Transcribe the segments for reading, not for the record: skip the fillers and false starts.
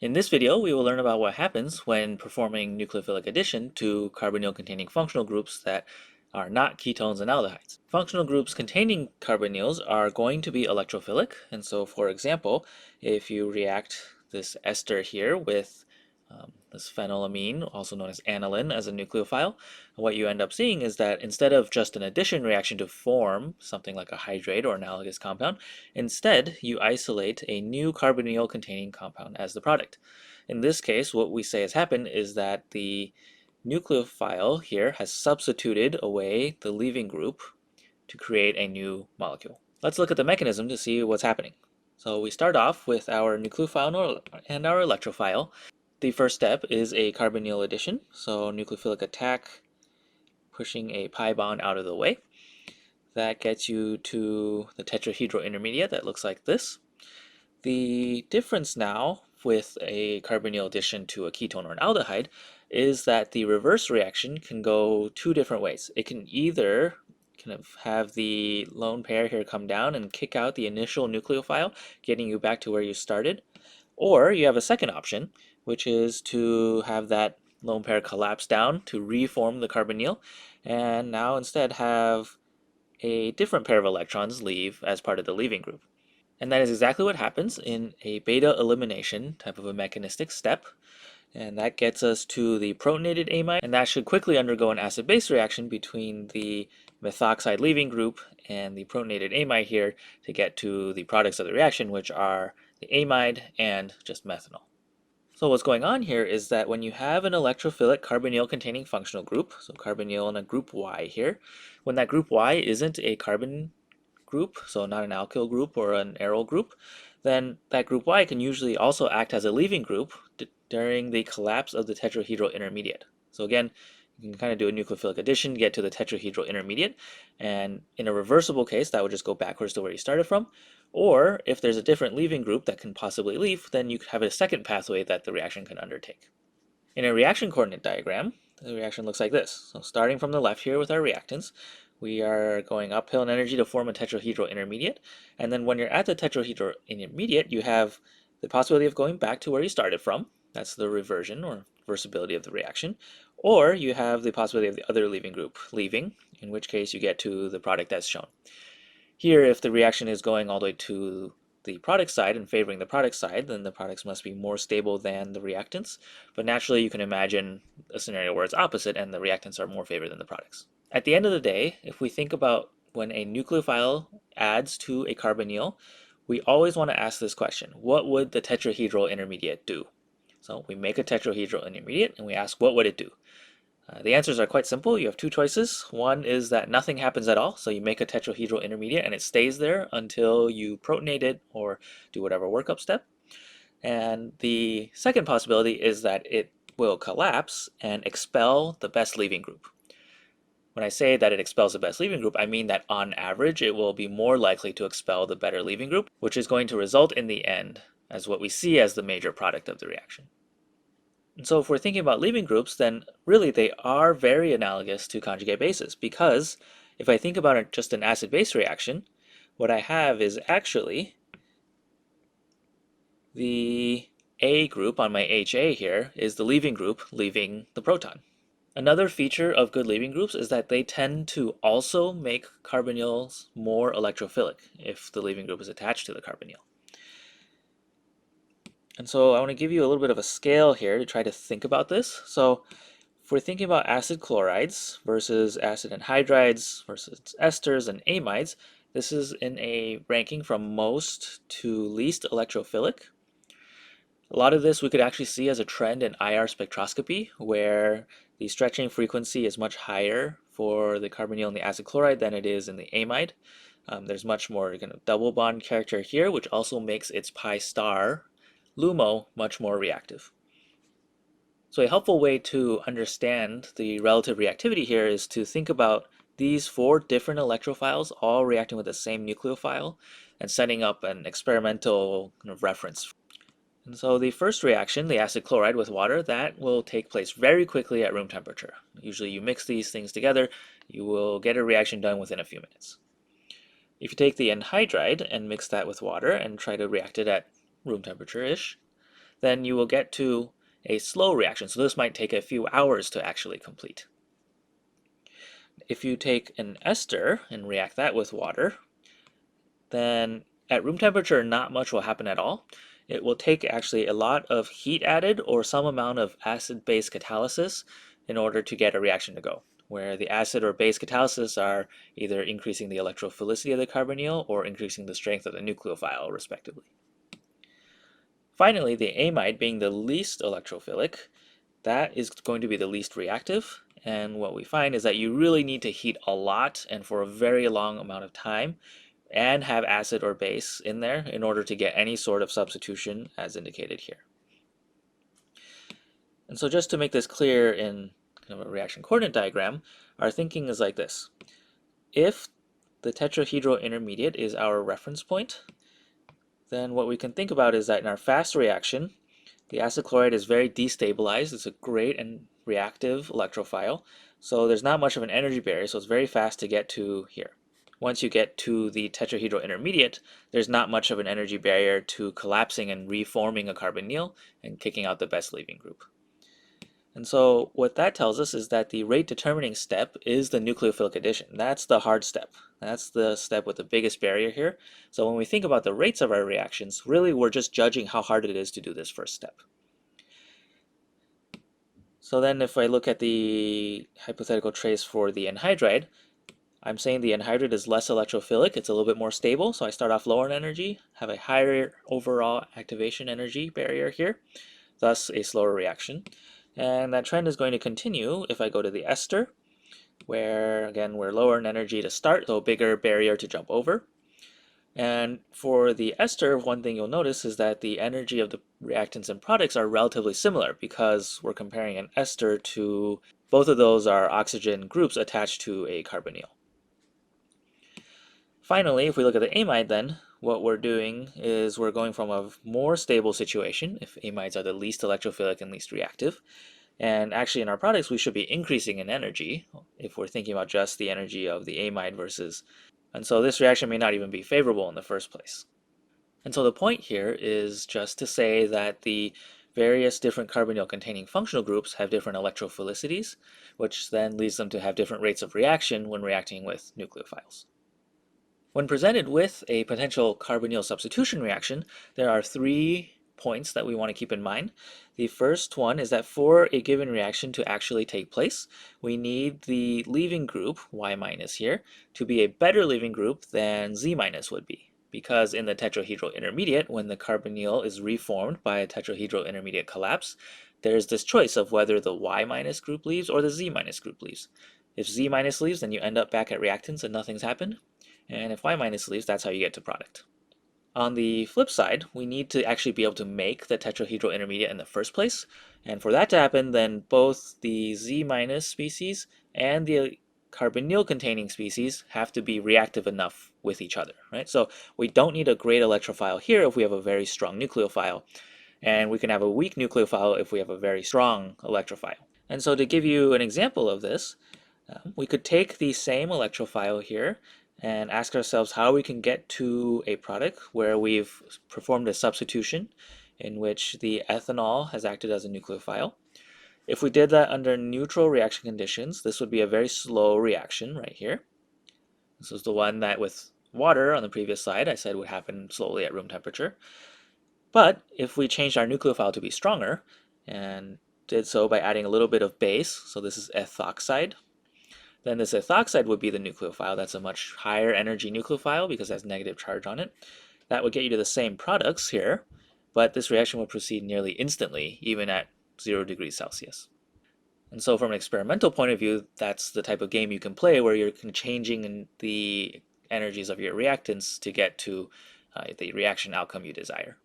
In this video, we will learn about what happens when performing nucleophilic addition to carbonyl-containing functional groups that are not ketones and aldehydes. Functional groups containing carbonyls are going to be electrophilic, and so for example, if you react this ester here with this phenylamine, also known as aniline, as a nucleophile, what you end up seeing is that instead of just an addition reaction to form something like a hydrate or analogous compound, instead you isolate a new carbonyl containing compound as the product. In this case, what we say has happened is that the nucleophile here has substituted away the leaving group to create a new molecule. Let's look at the mechanism to see what's happening. So we start off with our nucleophile and our electrophile. The first step is a carbonyl addition, so nucleophilic attack, pushing a pi bond out of the way. That gets you to the tetrahedral intermediate that looks like this. The difference now with a carbonyl addition to a ketone or an aldehyde is that the reverse reaction can go two different ways. It can either kind of have the lone pair here come down and kick out the initial nucleophile, getting you back to where you started, or you have a second option, which is to have that lone pair collapse down to reform the carbonyl, and now instead have a different pair of electrons leave as part of the leaving group. And that is exactly what happens in a beta elimination type of a mechanistic step. And that gets us to the protonated amide, and that should quickly undergo an acid-base reaction between the methoxide leaving group and the protonated amide here to get to the products of the reaction, which are the amide and just methanol. So what's going on here is that when you have an electrophilic carbonyl containing functional group, so carbonyl in a group Y here, when that group Y isn't a carbon group, so not an alkyl group or an aryl group, then that group Y can usually also act as a leaving group during the collapse of the tetrahedral intermediate. So again, you can kind of do a nucleophilic addition, get to the tetrahedral intermediate, and in a reversible case, that would just go backwards to where you started from. Or if there's a different leaving group that can possibly leave, then you could have a second pathway that the reaction can undertake. In a reaction coordinate diagram, the reaction looks like this. So starting from the left here with our reactants, we are going uphill in energy to form a tetrahedral intermediate. And then when you're at the tetrahedral intermediate, you have the possibility of going back to where you started from. That's the reversion or reversibility of the reaction. Or you have the possibility of the other leaving group leaving, in which case you get to the product as shown. Here, if the reaction is going all the way to the product side and favoring the product side, then the products must be more stable than the reactants. But naturally, you can imagine a scenario where it's opposite and the reactants are more favored than the products. At the end of the day, if we think about when a nucleophile adds to a carbonyl, we always want to ask this question: what would the tetrahedral intermediate do? So we make a tetrahedral intermediate and we ask, what would it do? The answers are quite simple. You have two choices. One is that nothing happens at all, so you make a tetrahedral intermediate and it stays there until you protonate it or do whatever workup step. And the second possibility is that it will collapse and expel the best leaving group. When I say that it expels the best leaving group, I mean that on average it will be more likely to expel the better leaving group, which is going to result in the end as what we see as the major product of the reaction. And so if we're thinking about leaving groups, then really they are very analogous to conjugate bases, because if I think about it just an acid-base reaction, what I have is actually the A group on my HA here is the leaving group leaving the proton. Another feature of good leaving groups is that they tend to also make carbonyls more electrophilic if the leaving group is attached to the carbonyl. And so I want to give you a little bit of a scale here to try to think about this. So if we're thinking about acid chlorides versus acid anhydrides versus esters and amides, this is in a ranking from most to least electrophilic. A lot of this we could actually see as a trend in IR spectroscopy, where the stretching frequency is much higher for the carbonyl and the acid chloride than it is in the amide. There's much more kind of double bond character here, which also makes its pi star LUMO much more reactive. So a helpful way to understand the relative reactivity here is to think about these four different electrophiles all reacting with the same nucleophile and setting up an experimental kind of reference. And so the first reaction, the acid chloride with water, that will take place very quickly at room temperature. Usually you mix these things together, you will get a reaction done within a few minutes. If you take the anhydride and mix that with water and try to react it at room temperature-ish, then you will get to a slow reaction. So this might take a few hours to actually complete. If you take an ester and react that with water, then at room temperature, not much will happen at all. It will take actually a lot of heat added or some amount of acid-base catalysis in order to get a reaction to go, where the acid or base catalysis are either increasing the electrophilicity of the carbonyl or increasing the strength of the nucleophile, respectively. Finally, the amide, being the least electrophilic, that is going to be the least reactive. And what we find is that you really need to heat a lot and for a very long amount of time and have acid or base in there in order to get any sort of substitution as indicated here. And so just to make this clear in kind of a reaction coordinate diagram, our thinking is like this. If the tetrahedral intermediate is our reference point, then what we can think about is that in our fast reaction, the acid chloride is very destabilized. It's a great and reactive electrophile. So there's not much of an energy barrier, so it's very fast to get to here. Once you get to the tetrahedral intermediate, there's not much of an energy barrier to collapsing and reforming a carbonyl and kicking out the best leaving group. And so what that tells us is that the rate determining step is the nucleophilic addition. That's the hard step. That's the step with the biggest barrier here. So when we think about the rates of our reactions, really we're just judging how hard it is to do this first step. So then if I look at the hypothetical trace for the anhydride, I'm saying the anhydride is less electrophilic. It's a little bit more stable. So I start off lower in energy, have a higher overall activation energy barrier here, thus a slower reaction. And that trend is going to continue if I go to the ester, where again we're lower in energy to start, so bigger barrier to jump over. And for the ester, one thing you'll notice is that the energy of the reactants and products are relatively similar because we're comparing an ester to both of those are oxygen groups attached to a carbonyl. Finally, if we look at the amide then, what we're doing is we're going from a more stable situation, if amides are the least electrophilic and least reactive. And actually in our products, we should be increasing in energy if we're thinking about just the energy of the amide versus. And so this reaction may not even be favorable in the first place. And so the point here is just to say that the various different carbonyl containing functional groups have different electrophilicities, which then leads them to have different rates of reaction when reacting with nucleophiles. When presented with a potential carbonyl substitution reaction, there are 3 points that we want to keep in mind. The first one is that for a given reaction to actually take place, we need the leaving group, Y minus here, to be a better leaving group than Z minus would be. Because in the tetrahedral intermediate, when the carbonyl is reformed by a tetrahedral intermediate collapse, there's this choice of whether the Y minus group leaves or the Z minus group leaves. If Z minus leaves, then you end up back at reactants and nothing's happened. And if Y minus leaves, that's how you get to product. On the flip side, we need to actually be able to make the tetrahedral intermediate in the first place. And for that to happen, then both the Z minus species and the carbonyl containing species have to be reactive enough with each other, right? So we don't need a great electrophile here if we have a very strong nucleophile, and we can have a weak nucleophile if we have a very strong electrophile. And so to give you an example of this, we could take the same electrophile here and ask ourselves how we can get to a product where we've performed a substitution in which the ethanol has acted as a nucleophile. If we did that under neutral reaction conditions, this would be a very slow reaction right here. This is the one that with water on the previous slide I said would happen slowly at room temperature. But if we changed our nucleophile to be stronger and did so by adding a little bit of base, so this is ethoxide, then this ethoxide would be the nucleophile. That's a much higher energy nucleophile because it has negative charge on it. That would get you to the same products here, but this reaction would proceed nearly instantly, even at 0 degrees Celsius. And so from an experimental point of view, that's the type of game you can play where you're changing the energies of your reactants to get to the reaction outcome you desire.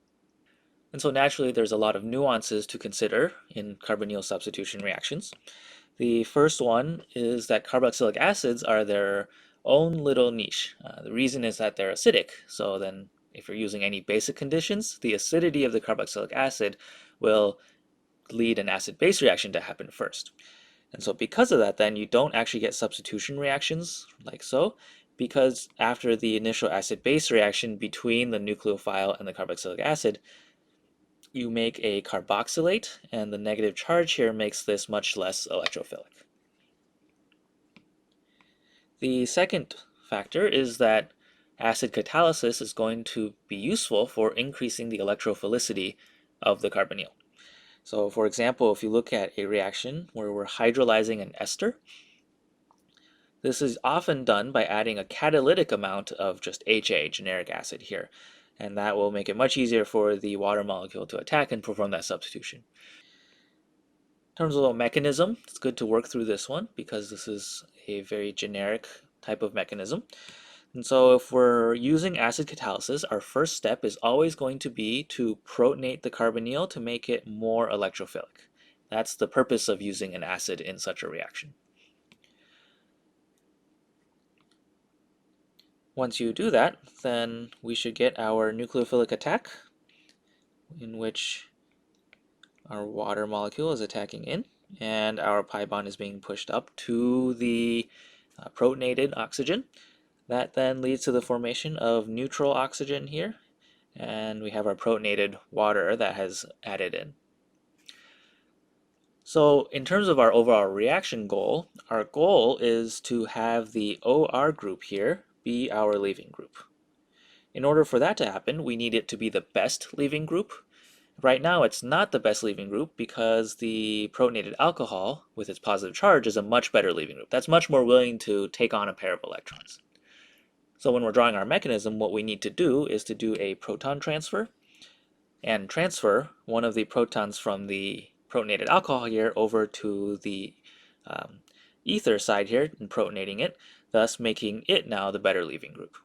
And so naturally, there's a lot of nuances to consider in carbonyl substitution reactions. The first one is that carboxylic acids are their own little niche. The reason is that they're acidic. So then if you're using any basic conditions, the acidity of the carboxylic acid will lead an acid-base reaction to happen first. And so because of that, then you don't actually get substitution reactions like so, because after the initial acid-base reaction between the nucleophile and the carboxylic acid, you make a carboxylate, and the negative charge here makes this much less electrophilic. The second factor is that acid catalysis is going to be useful for increasing the electrophilicity of the carbonyl. So for example, if you look at a reaction where we're hydrolyzing an ester, this is often done by adding a catalytic amount of just HA, generic acid here, and that will make it much easier for the water molecule to attack and perform that substitution. In terms of a mechanism, it's good to work through this one because this is a very generic type of mechanism. And so if we're using acid catalysis, our first step is always going to be to protonate the carbonyl to make it more electrophilic. That's the purpose of using an acid in such a reaction. Once you do that, then we should get our nucleophilic attack, in which our water molecule is attacking in, and our pi bond is being pushed up to the protonated oxygen. That then leads to the formation of neutral oxygen here, and we have our protonated water that has added in. So in terms of our overall reaction goal, our goal is to have the OR group here be our leaving group. In order for that to happen, we need it to be the best leaving group. Right now, it's not the best leaving group because the protonated alcohol with its positive charge is a much better leaving group. That's much more willing to take on a pair of electrons. So when we're drawing our mechanism, what we need to do is to do a proton transfer and transfer one of the protons from the protonated alcohol here over to the ether side here and protonating it, thus making it now the better leaving group.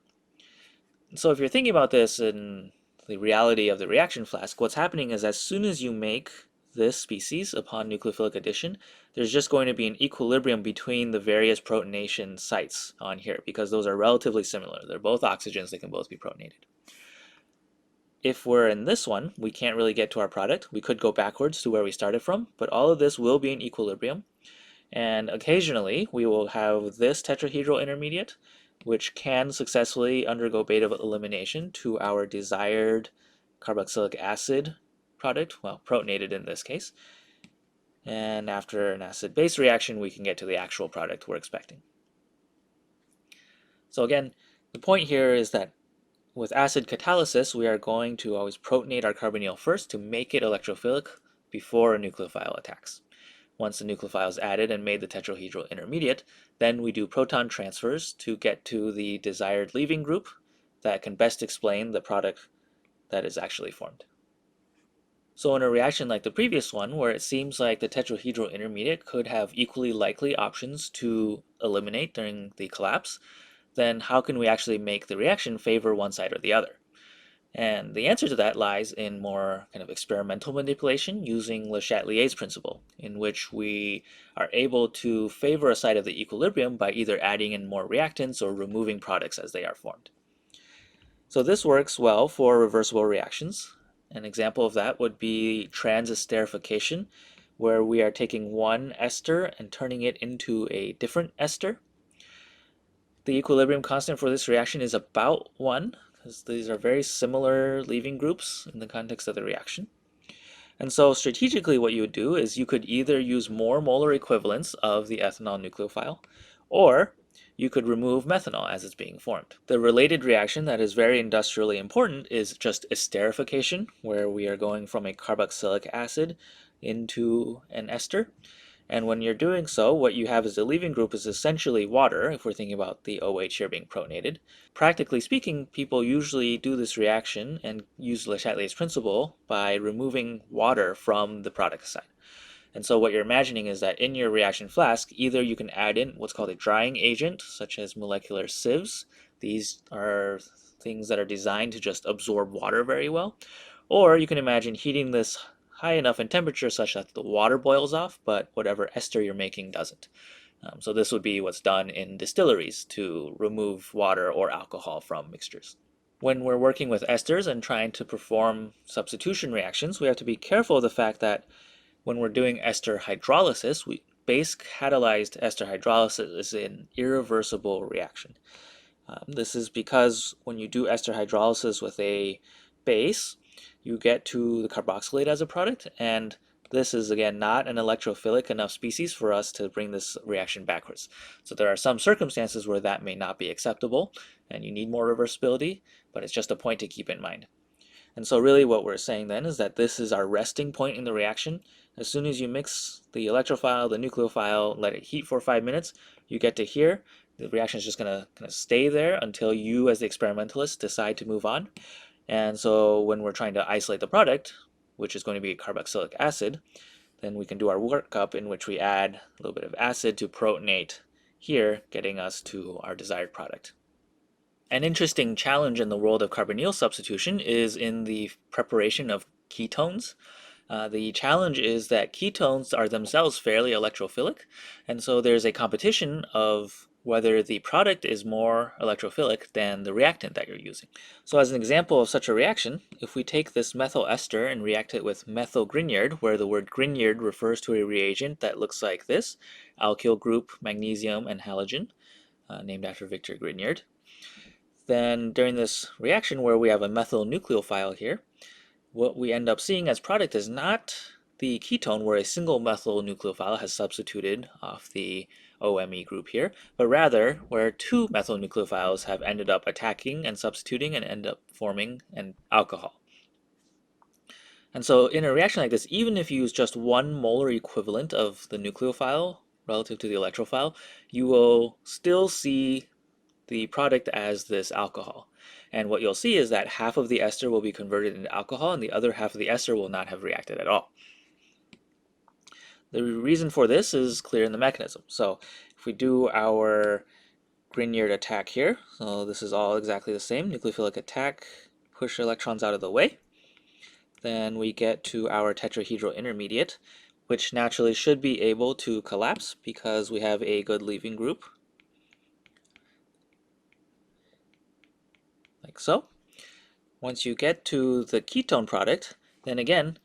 So if you're thinking about this in the reality of the reaction flask, what's happening is as soon as you make this species upon nucleophilic addition, there's just going to be an equilibrium between the various protonation sites on here because those are relatively similar. They're both oxygens, they can both be protonated. If we're in this one, we can't really get to our product. We could go backwards to where we started from, but all of this will be in equilibrium. And occasionally, we will have this tetrahedral intermediate, which can successfully undergo beta elimination to our desired carboxylic acid product, well, protonated in this case. And after an acid-base reaction, we can get to the actual product we're expecting. So again, the point here is that with acid catalysis, we are going to always protonate our carbonyl first to make it electrophilic before a nucleophile attacks. Once the nucleophile is added and made the tetrahedral intermediate, then we do proton transfers to get to the desired leaving group that can best explain the product that is actually formed. So in a reaction like the previous one, where it seems like the tetrahedral intermediate could have equally likely options to eliminate during the collapse, then how can we actually make the reaction favor one side or the other? And the answer to that lies in more kind of experimental manipulation using Le Chatelier's principle, in which we are able to favor a side of the equilibrium by either adding in more reactants or removing products as they are formed. So this works well for reversible reactions. An example of that would be transesterification, where we are taking one ester and turning it into a different ester. The equilibrium constant for this reaction is about 1, because these are very similar leaving groups in the context of the reaction. And so strategically what you would do is you could either use more molar equivalents of the ethanol nucleophile, or you could remove methanol as it's being formed. The related reaction that is very industrially important is just esterification, where we are going from a carboxylic acid into an ester. And when you're doing so, what you have as a leaving group is essentially water, if we're thinking about the OH here being protonated. Practically speaking, people usually do this reaction and use Le Chatelier's principle by removing water from the product side. And so what you're imagining is that in your reaction flask, either you can add in what's called a drying agent, such as molecular sieves. These are things that are designed to just absorb water very well. Or you can imagine heating this high enough in temperature such that the water boils off, but whatever ester you're making doesn't. So this would be what's done in distilleries to remove water or alcohol from mixtures. When we're working with esters and trying to perform substitution reactions, we have to be careful of the fact that when we're doing ester hydrolysis, base catalyzed ester hydrolysis is an irreversible reaction. This is because when you do ester hydrolysis with a base, you get to the carboxylate as a product, and this is again not an electrophilic enough species for us to bring this reaction backwards. So there are some circumstances where that may not be acceptable and you need more reversibility, but it's just a point to keep in mind. And so really what we're saying then is that this is our resting point in the reaction. As soon as you mix the electrophile, the nucleophile, let it heat for 5 minutes, you get to here. The reaction is just going to stay there until you as the experimentalist decide to move on. And so when we're trying to isolate the product, which is going to be carboxylic acid, then we can do our workup in which we add a little bit of acid to protonate here, getting us to our desired product. An interesting challenge in the world of carbonyl substitution is in the preparation of ketones. The challenge is that ketones are themselves fairly electrophilic, and so there's a competition of whether the product is more electrophilic than the reactant that you're using. So as an example of such a reaction, if we take this methyl ester and react it with methyl Grignard, where the word Grignard refers to a reagent that looks like this, alkyl group, magnesium, and halogen, named after Victor Grignard, then during this reaction where we have a methyl nucleophile here, what we end up seeing as product is not the ketone where a single methyl nucleophile has substituted off the OMe group here, but rather where two methyl nucleophiles have ended up attacking and substituting and end up forming an alcohol. And so in a reaction like this, even if you use just one molar equivalent of the nucleophile relative to the electrophile, you will still see the product as this alcohol. And what you'll see is that half of the ester will be converted into alcohol and the other half of the ester will not have reacted at all. The reason for this is clear in the mechanism. So if we do our Grignard attack here, so this is all exactly the same, nucleophilic attack, push electrons out of the way, then we get to our tetrahedral intermediate, which naturally should be able to collapse because we have a good leaving group, like so. Once you get to the ketone product, then again,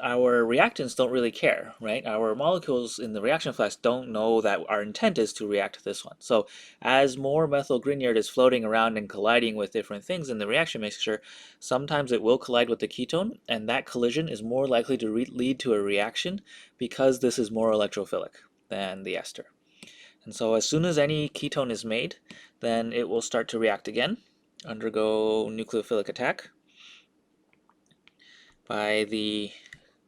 our reactants don't really care, right? Our molecules in the reaction flask don't know that our intent is to react to this one. So as more methyl Grignard is floating around and colliding with different things in the reaction mixture, sometimes it will collide with the ketone, and that collision is more likely to lead to a reaction because this is more electrophilic than the ester. And so as soon as any ketone is made, then it will start to react again, undergo nucleophilic attack by the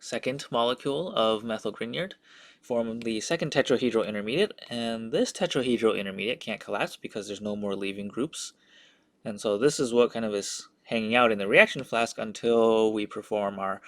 second molecule of methyl Grignard, form the second tetrahedral intermediate, and this tetrahedral intermediate can't collapse because there's no more leaving groups. And so this is what kind of is hanging out in the reaction flask until we perform our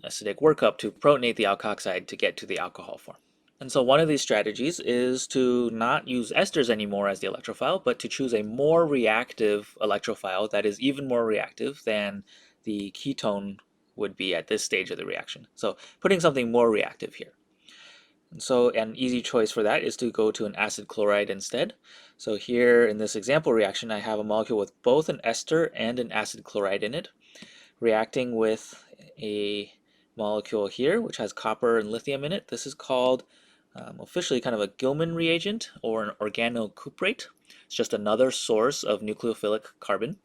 acidic workup to protonate the alkoxide to get to the alcohol form. And so one of these strategies is to not use esters anymore as the electrophile, but to choose a more reactive electrophile that is even more reactive than the ketone would be at this stage of the reaction. So putting something more reactive here. And so an easy choice for that is to go to an acid chloride instead. So here in this example reaction, I have a molecule with both an ester and an acid chloride in it, reacting with a molecule here, which has copper and lithium in it. This is called officially kind of a Gilman reagent or an organocuprate. It's just another source of nucleophilic carbon.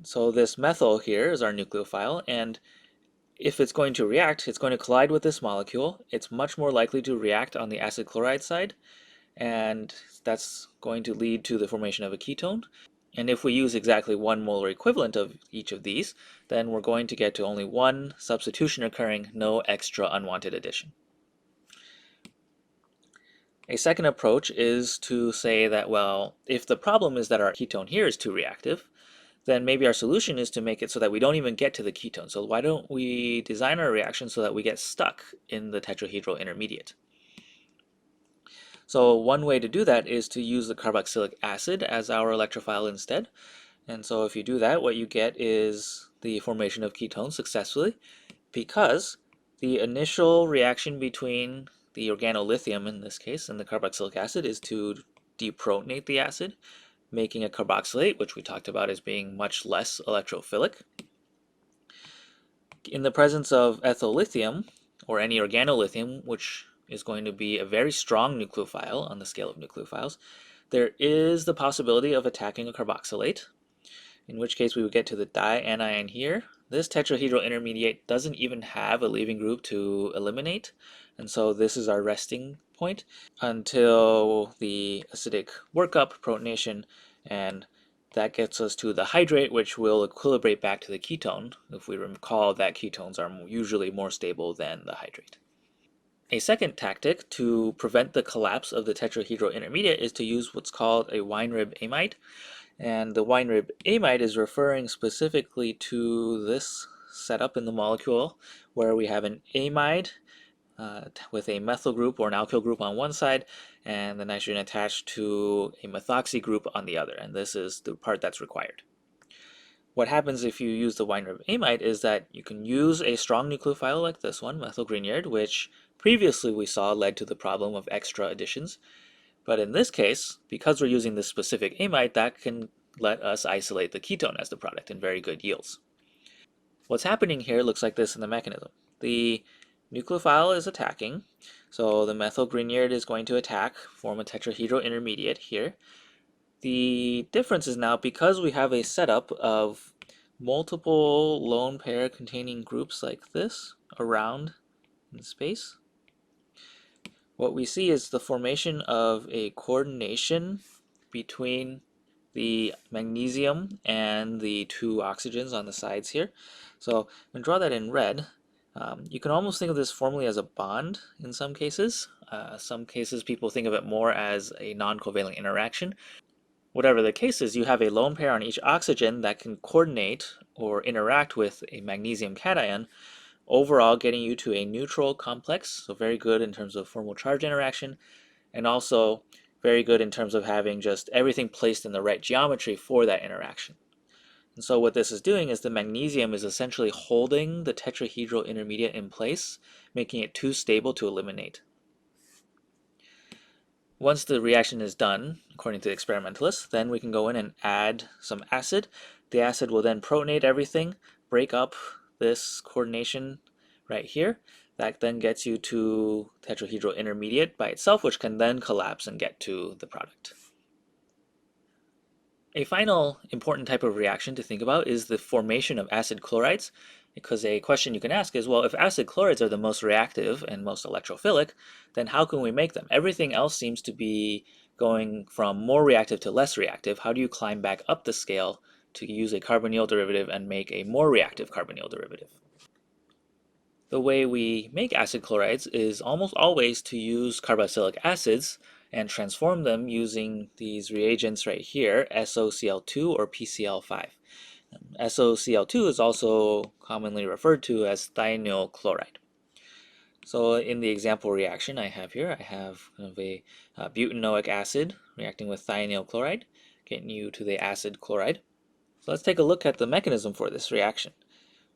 So this methyl here is our nucleophile, and if it's going to react, it's going to collide with this molecule. It's much more likely to react on the acid chloride side, and that's going to lead to the formation of a ketone. And if we use exactly one molar equivalent of each of these, then we're going to get to only one substitution occurring, no extra unwanted addition. A second approach is to say that, well, if the problem is that our ketone here is too reactive, then maybe our solution is to make it so that we don't even get to the ketone. So why don't we design our reaction so that we get stuck in the tetrahedral intermediate? So one way to do that is to use the carboxylic acid as our electrophile instead. And so if you do that, what you get is the formation of ketones successfully, because the initial reaction between the organolithium in this case and the carboxylic acid is to deprotonate the acid, making a carboxylate, which we talked about as being much less electrophilic. In the presence of ethyl lithium, or any organolithium, which is going to be a very strong nucleophile on the scale of nucleophiles, there is the possibility of attacking a carboxylate. in which case we would get to the dianion here. This tetrahedral intermediate doesn't even have a leaving group to eliminate, and so this is our resting point until the acidic workup, protonation, and that gets us to the hydrate, which will equilibrate back to the ketone. If we recall that ketones are usually more stable than the hydrate. A second tactic to prevent the collapse of the tetrahedral intermediate is to use what's called a Weinrib amide. And the Weinrib amide is referring specifically to this setup in the molecule where we have an amide with a methyl group or an alkyl group on one side and the nitrogen attached to a methoxy group on the other. And this is the part that's required. What happens if you use the Weinrib amide is that you can use a strong nucleophile like this one, methyl Grignard, which previously we saw led to the problem of extra additions. But in this case, because we're using this specific amide, that can let us isolate the ketone as the product in very good yields. What's happening here looks like this in the mechanism. The nucleophile is attacking, so the methyl Grignard is going to attack, form a tetrahedral intermediate here. The difference is now because we have a setup of multiple lone pair containing groups like this around in space, what we see is the formation of a coordination between the magnesium and the two oxygens on the sides here. So I'm going to draw that in red. You can almost think of this formally as a bond in some cases. Some cases people think of it more as a non-covalent interaction. Whatever the case is, you have a lone pair on each oxygen that can coordinate or interact with a magnesium cation, overall getting you to a neutral complex, so very good in terms of formal charge interaction, and also very good in terms of having just everything placed in the right geometry for that interaction. And so what this is doing is the magnesium is essentially holding the tetrahedral intermediate in place, making it too stable to eliminate. Once the reaction is done, according to the experimentalists, then we can go in and add some acid. The acid will then protonate everything, break up this coordination right here. That then gets you to tetrahedral intermediate by itself, which can then collapse and get to the product. A final important type of reaction to think about is the formation of acid chlorides, because a question you can ask is, well, if acid chlorides are the most reactive and most electrophilic, then how can we make them? Everything else seems to be going from more reactive to less reactive. How do you climb back up the scale to use a carbonyl derivative and make a more reactive carbonyl derivative? The way we make acid chlorides is almost always to use carboxylic acids and transform them using these reagents right here, SOCl2 or PCl5. SOCl2 is also commonly referred to as thionyl chloride. So in the example reaction I have here, I have kind of a butanoic acid reacting with thionyl chloride, getting you to the acid chloride. So let's take a look at the mechanism for this reaction.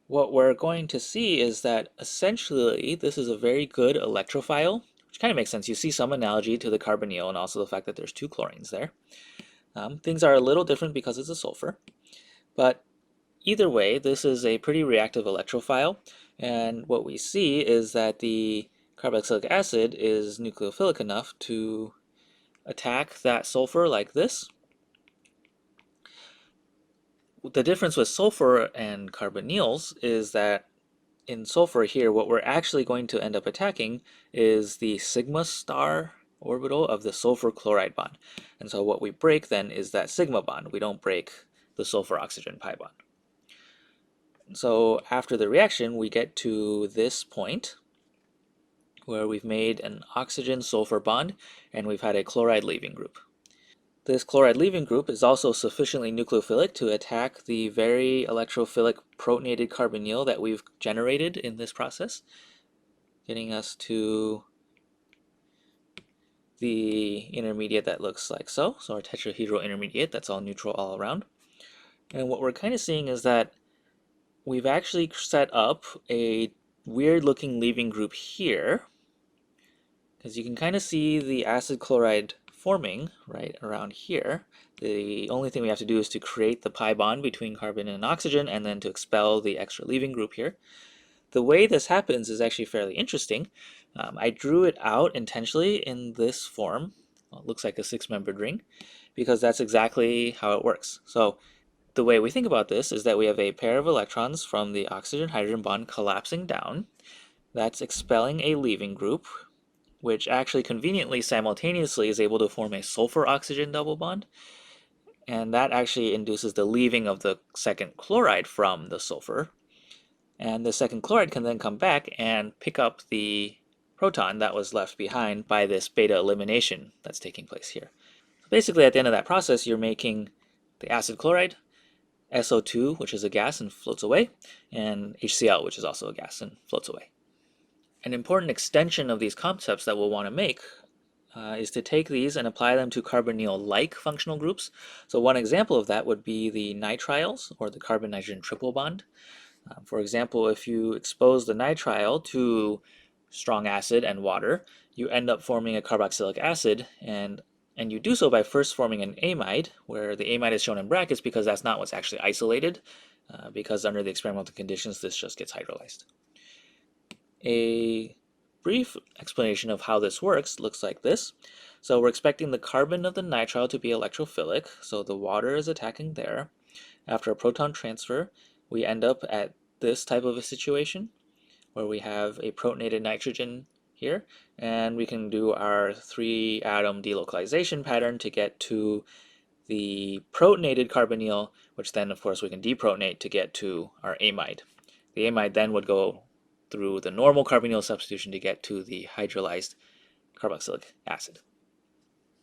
What we're going to see is that essentially this is a very good electrophile, which kind of makes sense. You see some analogy to the carbonyl and also the fact that there's two chlorines there. Things are a little different because it's a sulfur, but either way, this is a pretty reactive electrophile, and what we see is that the carboxylic acid is nucleophilic enough to attack that sulfur like this. The difference with sulfur and carbonyls is that in sulfur here, what we're actually going to end up attacking is the sigma star orbital of the sulfur chloride bond. And so what we break then is that sigma bond. We don't break the sulfur oxygen pi bond. So after the reaction, we get to this point where we've made an oxygen sulfur bond and we've had a chloride leaving group. This chloride leaving group is also sufficiently nucleophilic to attack the very electrophilic protonated carbonyl that we've generated in this process, getting us to the intermediate that looks like so. So our tetrahedral intermediate, that's all neutral all around. And what we're kind of seeing is that we've actually set up a weird looking leaving group here, because you can kind of see the acid chloride forming right around here. The only thing we have to do is to create the pi bond between carbon and oxygen and then to expel the extra leaving group here. The way this happens is actually fairly interesting. I drew it out intentionally in this form. Well, it looks like a six-membered ring because that's exactly how it works. So the way we think about this is that we have a pair of electrons from the oxygen-hydrogen bond collapsing down. That's expelling a leaving group, which actually conveniently simultaneously is able to form a sulfur-oxygen double bond. And that actually induces the leaving of the second chloride from the sulfur. And the second chloride can then come back and pick up the proton that was left behind by this beta elimination that's taking place here. Basically, at the end of that process, you're making the acid chloride, SO2, which is a gas and floats away, and HCl, which is also a gas and floats away. An important extension of these concepts that we'll want to make is to take these and apply them to carbonyl-like functional groups. So one example of that would be the nitriles, or the carbon-nitrogen triple bond. For example, if you expose the nitrile to strong acid and water, you end up forming a carboxylic acid, and you do so by first forming an amide, where the amide is shown in brackets because that's not what's actually isolated, because under the experimental conditions this just gets hydrolyzed. A brief explanation of how this works looks like this. So we're expecting the carbon of the nitrile to be electrophilic, so the water is attacking there. After a proton transfer, we end up at this type of a situation where we have a protonated nitrogen here, and we can do our 3-atom delocalization pattern to get to the protonated carbonyl, which then of course we can deprotonate to get to our amide. The amide then would go through the normal carbonyl substitution to get to the hydrolyzed carboxylic acid.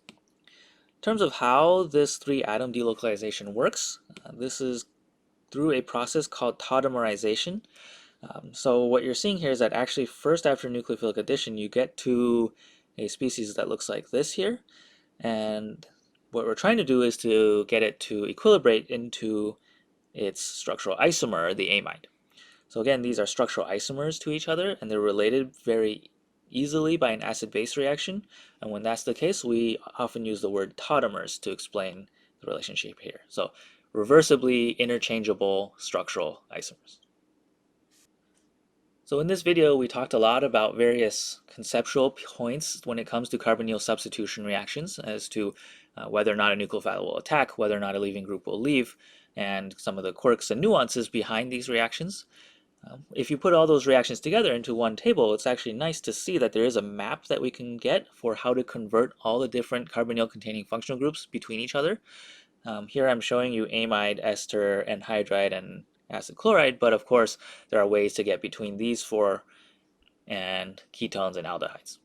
In terms of how this 3-atom delocalization works, this is through a process called tautomerization. So what you're seeing here is that actually first after nucleophilic addition you get to a species that looks like this here, and what we're trying to do is to get it to equilibrate into its structural isomer, the amide. So again, these are structural isomers to each other, and they're related very easily by an acid-base reaction, and when that's the case we often use the word tautomers to explain the relationship here. So reversibly interchangeable structural isomers. So in this video, we talked a lot about various conceptual points when it comes to carbonyl substitution reactions as to whether or not a nucleophile will attack, whether or not a leaving group will leave, and some of the quirks and nuances behind these reactions. If you put all those reactions together into one table, it's actually nice to see that there is a map that we can get for how to convert all the different carbonyl-containing functional groups between each other. Here I'm showing you amide, ester, anhydride, and acid chloride, but of course there are ways to get between these four and ketones and aldehydes.